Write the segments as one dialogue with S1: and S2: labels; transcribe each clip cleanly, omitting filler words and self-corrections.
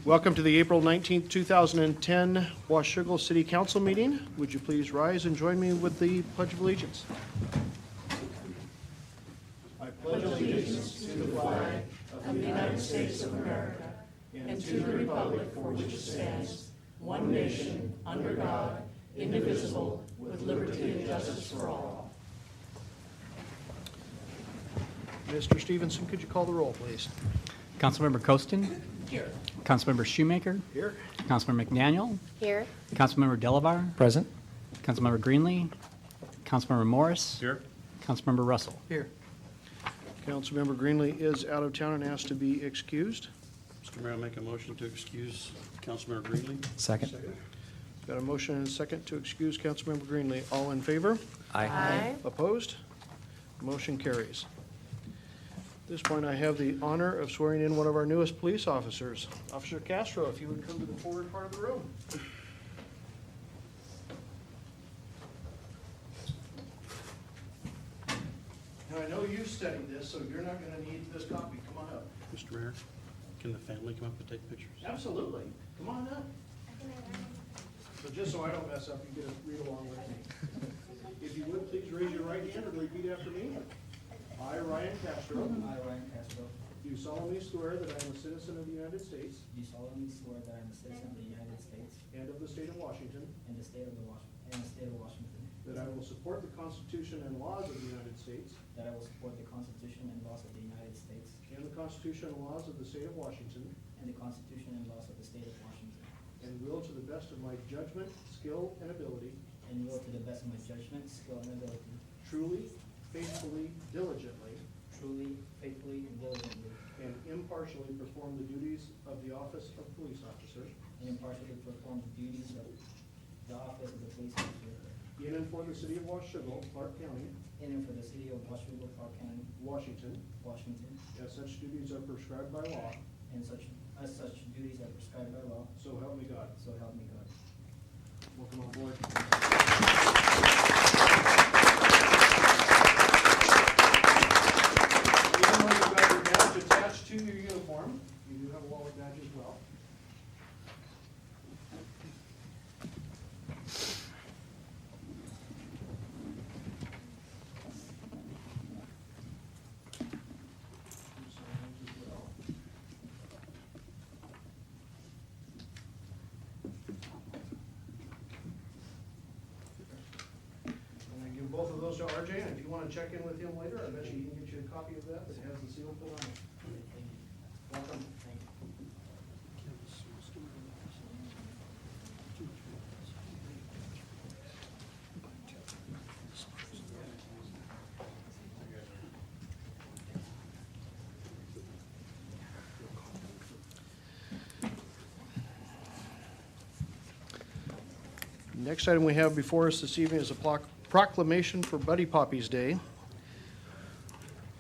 S1: Welcome to the April 19th, 2010 Washougal City Council meeting. Would you please rise and join me with the Pledge of Allegiance? I pledge allegiance to the flag of the United States of America and to the republic for which it stands, one nation, under God, indivisible, with liberty and justice for all. Mr. Stevenson, could you call the roll, please?
S2: Councilmember Costin.
S1: Here.
S2: Councilmember Shoemaker.
S1: Here.
S2: Councilmember McDaniel.
S3: Here.
S2: Councilmember Delavar.
S4: Present.
S2: Councilmember Greenlee. Councilmember Morris.
S4: Here.
S2: Councilmember Russell.
S1: Here. Councilmember Greenlee is out of town and asked to be excused.
S5: Mr. Mayor, I'll make a motion to excuse Councilmember Greenlee.
S4: Second.
S1: Got a motion and a second to excuse Councilmember Greenlee. All in favor?
S3: Aye.
S1: Opposed? Motion carries. At this point, I have the honor of swearing in one of our newest police officers. Officer Castro, if you would come to the forward part of the room. Now, I know you studied this, so you're not going to need this copy. Come on up.
S5: Mr. Mayor, can the family come up and take pictures?
S1: Absolutely. Come on up. But just so I don't mess up, you get to read along with me. If you would, please raise your right hand and repeat after me. I, Ryan Castro,
S6: I, Ryan Castro,
S1: do solemnly swear that I am a citizen of the United States
S6: do solemnly swear that I am a citizen of the United States
S1: and of the state of Washington,
S6: and the state of Washington,
S1: that I will support the Constitution and laws of the United States
S6: that I will support the Constitution and laws of the United States
S1: and the Constitution and laws of the state of Washington,
S6: and the Constitution and laws of the state of Washington,
S1: and will to the best of my judgment, skill, and ability,
S6: and will to the best of my judgment, skill, and ability,
S1: truly, faithfully, diligently,
S6: truly, faithfully, and diligently,
S1: and impartially perform the duties of the office of police officer
S6: and impartially perform the duties of the office of the police officer
S1: in and for the city of Washougal, Clark County,
S6: in and for the city of Washougal, Park County,
S1: Washington,
S6: Washington,
S1: as such duties are prescribed by law,
S6: and as such duties are prescribed by law,
S1: so help me God.
S6: so help me God.
S1: Welcome on board. Even though you've got your badge attached to your uniform, you do have a wallet badge as well. I'm going to give both of those to RJ, and if you want to check in with him later, I bet you he can get you a copy of that that has the seal put on it. Welcome.
S6: Thank you.
S1: Next item we have before us this evening is a proclamation for Buddy Poppies Day.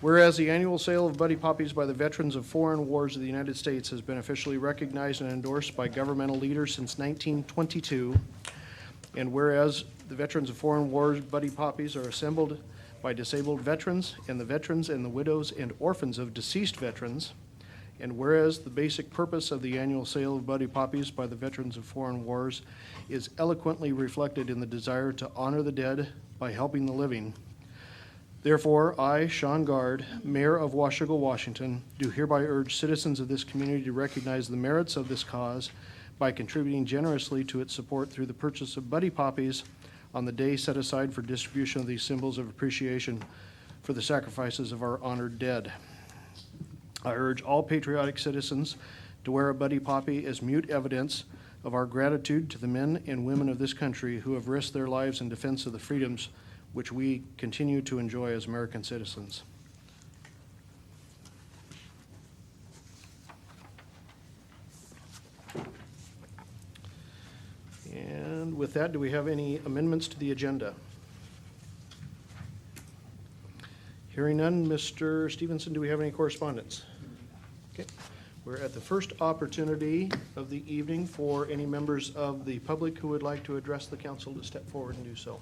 S1: Whereas the annual sale of Buddy Poppies by the veterans of foreign wars of the United States has been officially recognized and endorsed by governmental leaders since 1922, and whereas the veterans of foreign wars Buddy Poppies are assembled by disabled veterans and the widows and orphans of deceased veterans, and whereas the basic purpose of the annual sale of Buddy Poppies by the veterans of foreign wars is eloquently reflected in the desire to honor the dead by helping the living. Therefore, I, Sean Gard, Mayor of Washougal, Washington, do hereby urge citizens of this community to recognize the merits of this cause by contributing generously to its support through the purchase of Buddy Poppies on the day set aside for distribution of these symbols of appreciation for the sacrifices of our honored dead. I urge all patriotic citizens to wear a Buddy Poppy as mute evidence of our gratitude to the men and women of this country who have risked their lives in defense of the freedoms which we continue to enjoy as American citizens. And with that, do we have any amendments to the agenda? Hearing none, Mr. Stevenson, do we have any correspondence? Okay. We're at the first opportunity of the evening for any members of the public who would like to address the council to step forward and do so.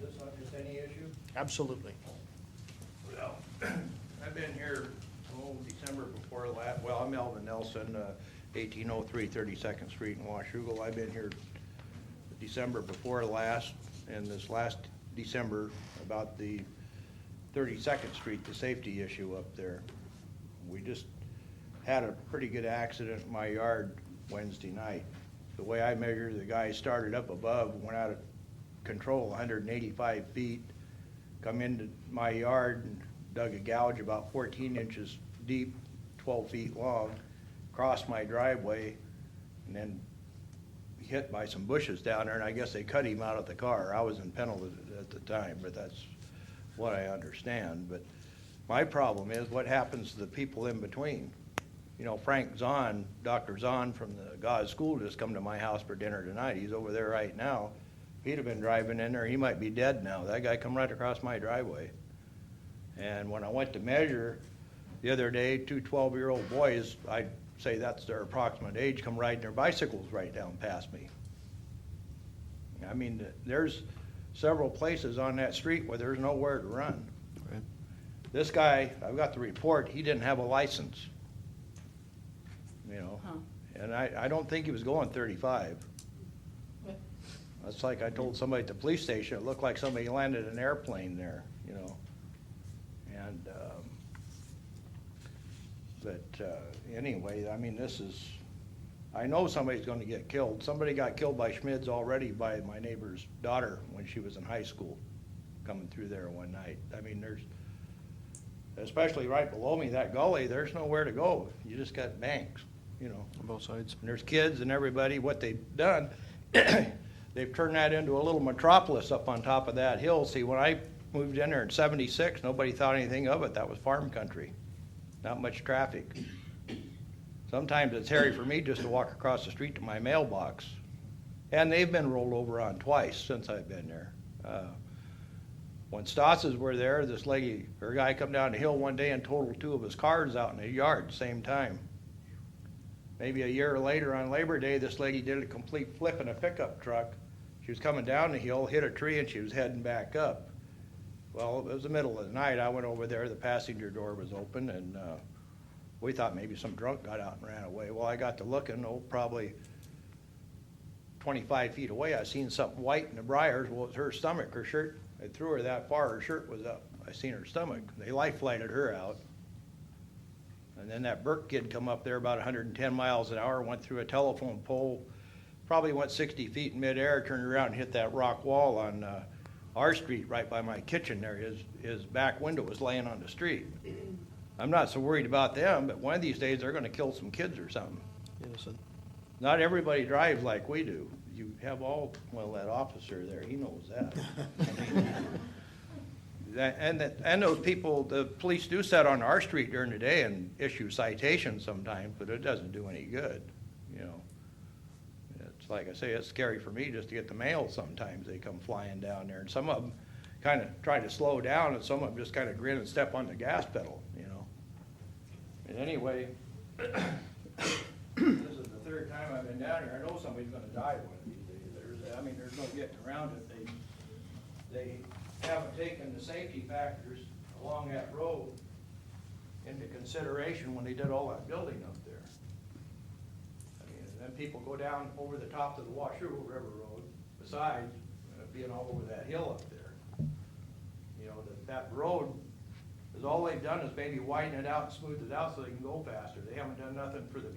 S7: Is this not just any issue?
S1: Absolutely.
S7: Well, I've been here, December
S3: December before last, well, I'm Elvin Nelson, 1803 32nd Street in Washougal. I've been here December before last, and this last December about the 32nd Street, the safety issue up there. We just had a pretty good accident in my yard Wednesday night. The way I measured, the guy started up above, went out of control 185 feet, come into my yard and dug a gouge about 14 inches deep, 12 feet long, crossed my driveway, and then hit by some bushes down there, and I guess they cut him out of the car. I was in Pendleton at the time, but that's what I understand. But my problem is what happens to the people in between. You know, Frank Zahn, Dr. Zahn from the Gauze School just come to my house for dinner tonight. He's over there right now. If he'd have been driving in there, he might be dead now. That guy come right across my driveway. And when I went to measure the other day, two 12-year-old boys, I'd say that's their approximate age, come riding their bicycles right down past me. I mean, there's several places on that street where there's nowhere to run.
S1: Right.
S3: This guy, I've got the report, he didn't have a license, you know, and I don't think he was going 35. That's like I told somebody at the police station, it looked like somebody landed an airplane there, you know. And, anyway, I mean, this is, I know somebody's gonna get killed. Somebody got killed by Schmids already by my neighbor's daughter when she was in high school, coming through there one night. I mean, there's, especially right below me, that gully, there's nowhere to go. You just got banks, you know.
S1: On both sides.
S3: And there's kids and everybody, what they've done, they've turned that into a little metropolis up on top of that hill. See, when I moved in there in '76, nobody thought anything of it. That was farm country, not much traffic. Sometimes it's hairy for me just to walk across the street to my mailbox. And they've been rolled over on twice since I've been there. When Stoss's were there, this lady, or guy come down the hill one day and totaled two of his cars out in the yard at the same time. Maybe a year later on Labor Day, this lady did a complete flip in a pickup truck. She was coming down the hill, hit a tree, and she was heading back up. Well, it was the middle of the night. I went over there, the passenger door was open, and we thought maybe some drunk got out and ran away. Well, I got to looking, probably 25 feet away, I seen something white in the briars. Well, it was her stomach, her shirt. They threw her that far, her shirt was up. I seen her stomach. They life flighted her out. And then that Burke kid come up there about 110 miles an hour, went through a telephone pole, probably went 60 feet in midair, turned around and hit that rock wall on our street right by my kitchen there. His back window was laying on the street. I'm not so worried about them, but one of these days they're gonna kill some kids or something.
S1: Innocent.
S3: Not everybody drives like we do. You have all, well, that officer there, he knows that. And those people, the police do sit on our street during the day and issue citations sometimes, but it doesn't do any good, you know. It's like I say, it's scary for me just to get the mail sometimes. They come flying down there, and some of them kind of try to slow down, and some of them just kind of grin and step on the gas pedal, you know. And anyway, this is the third time I've been down here. I know somebody's gonna die one of these days. There's no getting around it. They haven't taken the safety factors along that road into consideration when they did all that building up there. I mean, and then people go down over the top of the Washougal River Road, besides being all over that hill up there. You know, that road is all they've done is maybe widen it out and smooth it out so they can go faster. They haven't done nothing for the